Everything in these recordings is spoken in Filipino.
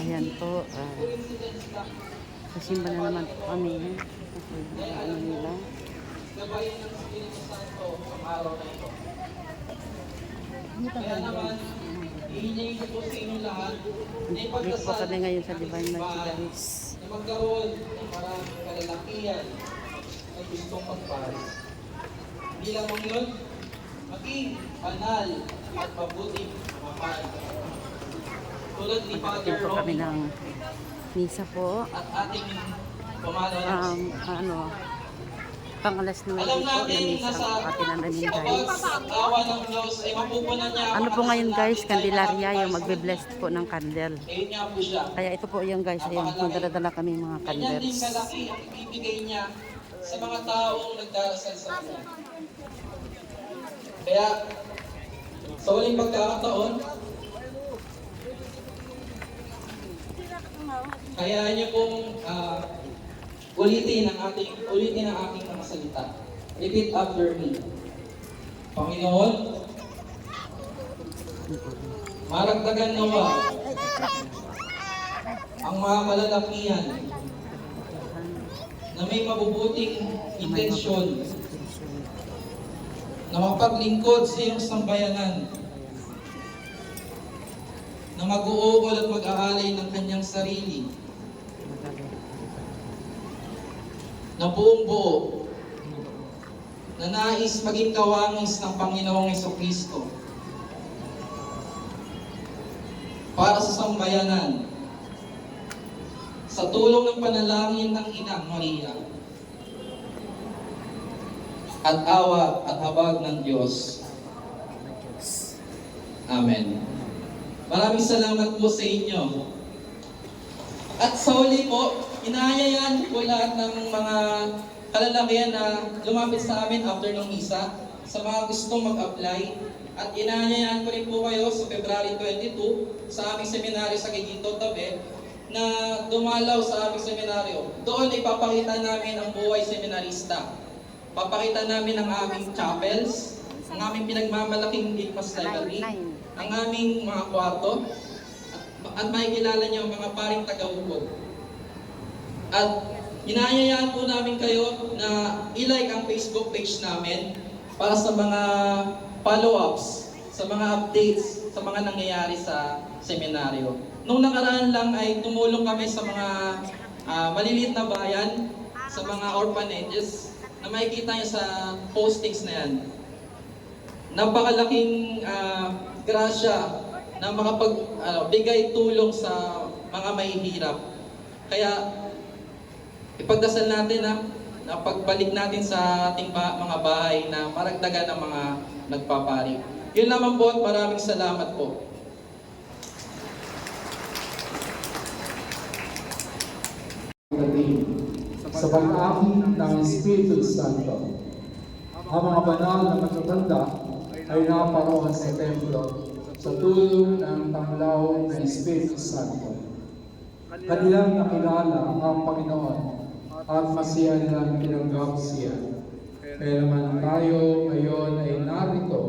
Ayan po, kasimba na naman po kami. Ano nila? Gabayan ng Espiritu Santo ang araw na ito. Kaya naman, ihinay ko po sa inyong lahat na Dito po ipagdasal kami ngayon sa Divine Mercy, guys. na magkaroon ng maraming kalalakihan ay gustong magpahal. Hindi lamang yun, maging banal at mabuting mahal. Tulad ni Father Dito po kami Romy ng misa po. at ating pamalanas. Pang-alas 9 po Alam na natin na misa sa ang atin namin, kapag guys. awa ng Diyos ay mapupunan niya ang Ano po mga ngayon, guys? kasalanan Candelaria, tayo yung sa magbe-bless po ng candle. Ayun nga po siya. Kaya ito po yung guys, ayun, magdala-dala kami mga Ganyan din candles. kalaki ang ibibigay niya sa mga taong nagdarasal sa kanya. Kaya, sa huling pagkakataon, kaya niyo pong ulitin ang aking mga salita. Repeat after me. Panginoon, maragdagan nawa ang mga kalalakihan na may mabubuting intensyon na mapaglingkod sa iyong sambayanan, na mag-uukol at mag-aalay ng kanyang sarili, na buong buo, na nais maging kawangis ng Panginoong Jesucristo para sa sambayanan, sa tulong ng panalangin ng Inang Maria, at awa at habag ng Diyos. Amen. Maraming salamat po sa inyo. At sa huli po, inaayayaan po lahat ng mga kalalakihan na lumapit sa amin after ng misa, sa mga gustong mag-apply. At inaayayaan ko rin po kayo sa February 22 sa aming seminaryo sa Giginto, Tabe, na dumalaw sa aming seminaryo. Doon ipapakita namin ang buhay seminarista. Papakita namin ang aming chapels, ang aming pinagmamalaking Litmas Library, ang aming mga kwarto, at makikilala niyo ang mga paring taga-ukod. At inaayayaan po namin kayo na i-like ang Facebook page namin para sa mga follow-ups, sa mga updates, sa mga nangyayari sa seminaryo. Nung nakaraan lang ay tumulong kami sa mga maliliit na bayan, sa mga orphanages, na makikita niyo sa postings na yan. Napakalaking grasya na makapagbigay tulong sa mga mahihirap. Kaya ipagdasal natin na pagbalik natin sa ating mga bahay na maragdagan ng mga nagpapari. Yun naman po at maraming salamat po. Sa pag-amin ng Espiritu Santo, ang mga banal na matatanda ay naparoon sa templo sa tulong ng tanglaw ng Espiritu Santo. Kanilang nakilala ang Panginoon at masiya nilang tinanggap siya. Kaya naman tayo ngayon ay narito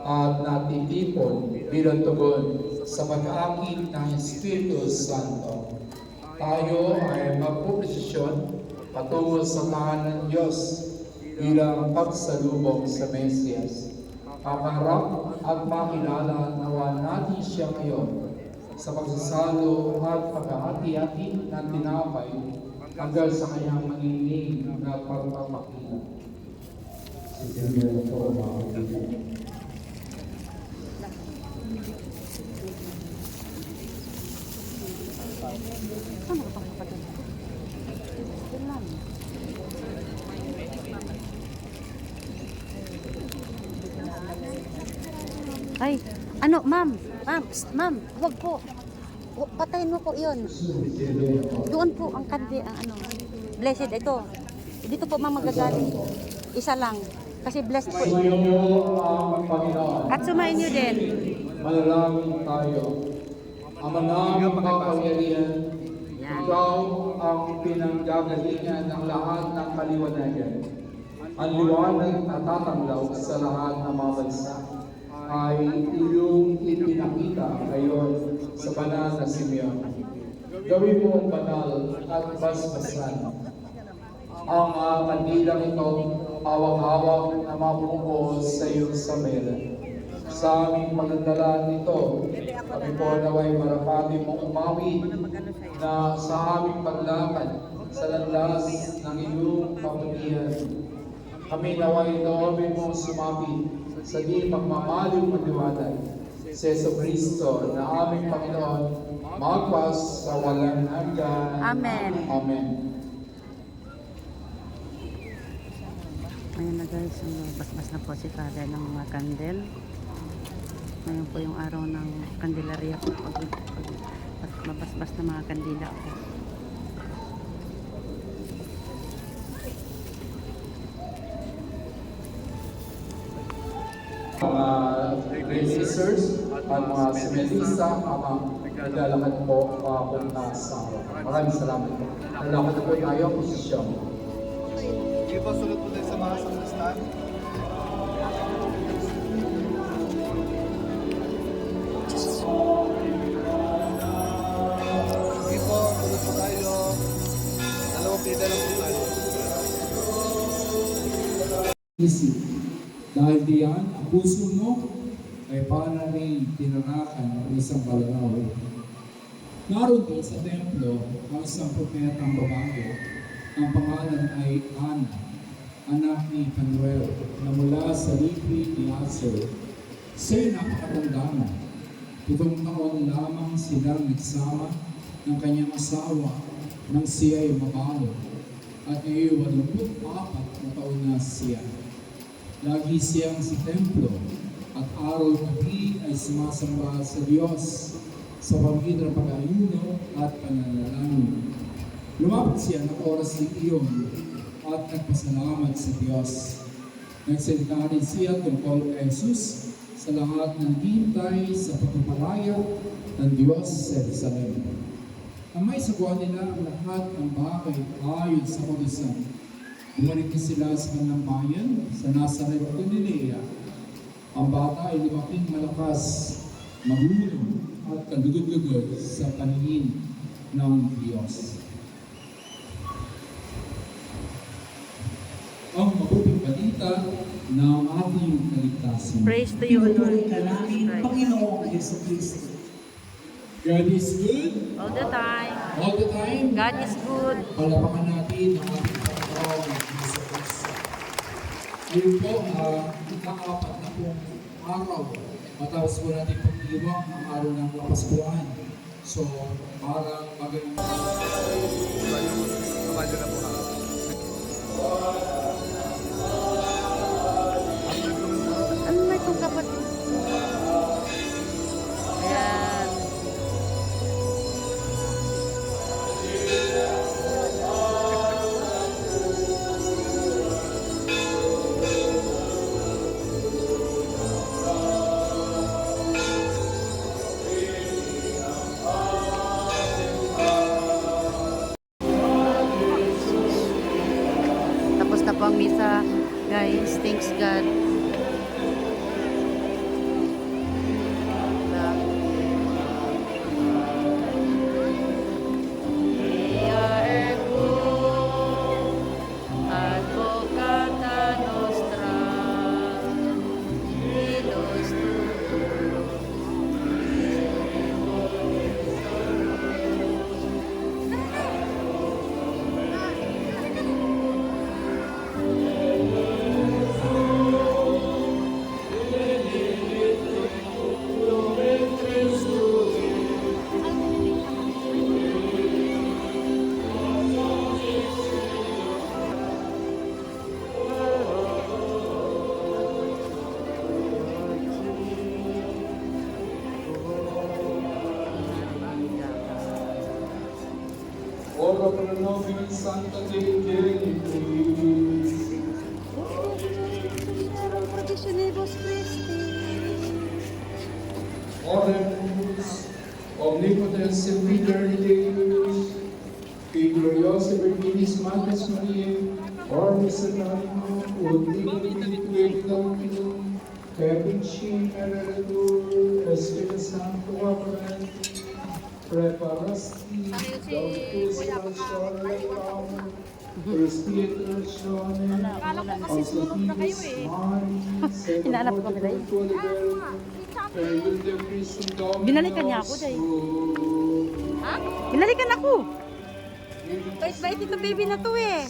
at natitipon bilang tugon sa pag-akit ng Espiritu Santo. Tayo ay magpuposisyon patungo sa mahal ng Diyos bilang pagsalubong sa Mesiyas. Paparap at makilala nawa natin siya ngayon sa pagsasalo at paghahati-hati ng tinapay hanggang sa kanyang magiging na pagpapakita. Sige po, mga kapatid. Ano ba pang kapatid? Yun lang. Ay, ano, ma'am, ma'am, huwag po. Patayin mo po yun. Doon po ang kandi, ang ano, blessed, ito. Dito po ma'am magagaling. Isa lang. Kasi blessed po. Sumayin niyo ang Panginoon. At sumayin niyo din. Manalangin tayo. Ama ng makapangyarihan, ikaw ang pinanggagalingan ng lahat ng kaliwanagan. Ang liwanag na tatanglaw sa lahat ng mga bansa ay iyong ipinakita ngayon sa banal na Simeon. gawin mo ang banal at basbasan. Ang kandilang ito, hawak-hawak na mabungkol sa iyong samela. Sa aming pagdadala nito, kami po naway marapati mong umawi na sa aming paglakad sa landas ng iyong kapatihan. Kami naway loobin mong sumapi sa di pagmamaliw pagdiwanan sa Yesu Kristo na aming Panginoon, magpas sa walang hanggan. Amen. Amen. Ngayon na guys, basbas na po si Father ng mga kandel. Ngayon po yung araw ng Candelaria po. Pag mabasbas na mga kandila po. Mga grade sisters at mga simelisa, mga naglalakad po papunta sa maraming salamat po. Nalakad na po tayo, posisyon. Sige po, sunod po tayo sa mga sanglistahan. Sige po, sunod po tayo. Dalawang pita lang po tayo. Isip. Dahil diyan, ang puso mo ay parang tinarakan ng isang balaraw. Naroon din sa templo ang isang propetang babae. Ang pangalan ay Ana, anak ni Panuel, na mula sa lipi ni Aser. Siya'y napakatanda na. 7 taon lamang silang nagsama ng kanyang asawa nang siya'y mabalo. At ngayon 84 na taon na siya. Lagi siyang sa templo at araw-gabi ay sumasamba sa Diyos sa pamagitan ng pag-ayuno at pananalangin. Lumapit siya ng oras ng iyon at nagpasalamat sa Diyos. Nagsalita rin siya tungkol kay Jesus sa lahat ng hintay sa pagpapalaya ng Diyos sa Jerusalem. Ang may sagwa nila ang lahat ng bagay ayon sa kautusan. Bumalik na sila sa kanilang bayan sa Nazaret, Galilea. Ang bata ay lumaking malakas, marunong at kalugod-lugod sa paningin ng Diyos. Ang mabuting balita ng ating kaligtasan. Praise to you, Lord Pinupuri ka namin, Jesus Christ. Panginoong Yesu Kristo. God is good All the time. all the time. God is good. Palapakan natin ang ating Panginoong Yesu Kristo. Ngayon po, ika-4 na pong araw. Matapos po natin pagdiwang ang araw ng Kapaskuhan. So, parang magandang Kabadyo na po ha. Ano na itong kapatid? Ayan. Tapos na po ang misa, guys. Thanks God. Advocata nostra, Deus Ora pro nobis Sancta Dei Genitrix. Protesionibus Christi. Oremus omnipotens semper Deus, qui gloriosa Virginis Matres Mariae, orbis et animo, ut liberi Domino, per principio et Spiritus Sancto, Amen. preparasti, daupusrasyone kamu, respirasyone, ang sabinis mari, Hinahanap ko nila yun. Binalikan Binalikan niya ako, Day. Binalikan ako. Bait-bait ito baby na to eh.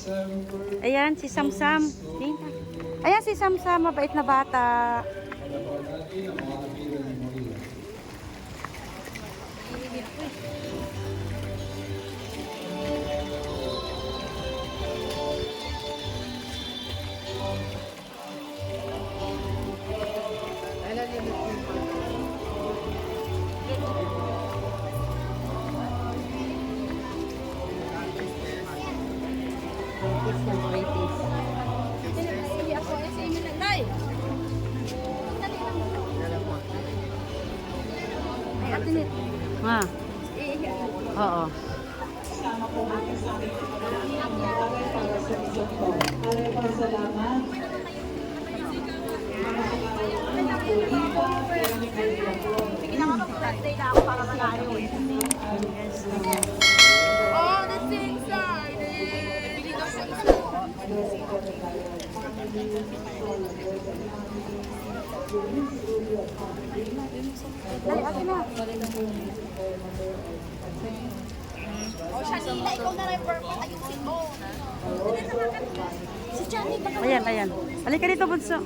Ayan, si Samsam. Ayan si Samsam, mabait na bata. Ha. Oo. Oh, that's inside. Dali, akin na. Oh, Shanila, ikaw na rin purple. Ayusin mo. Si Johnny, baka Ayan, ayan. Halika dito, bunso.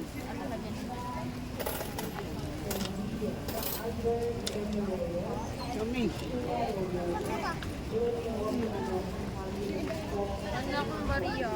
anak ko, Maria.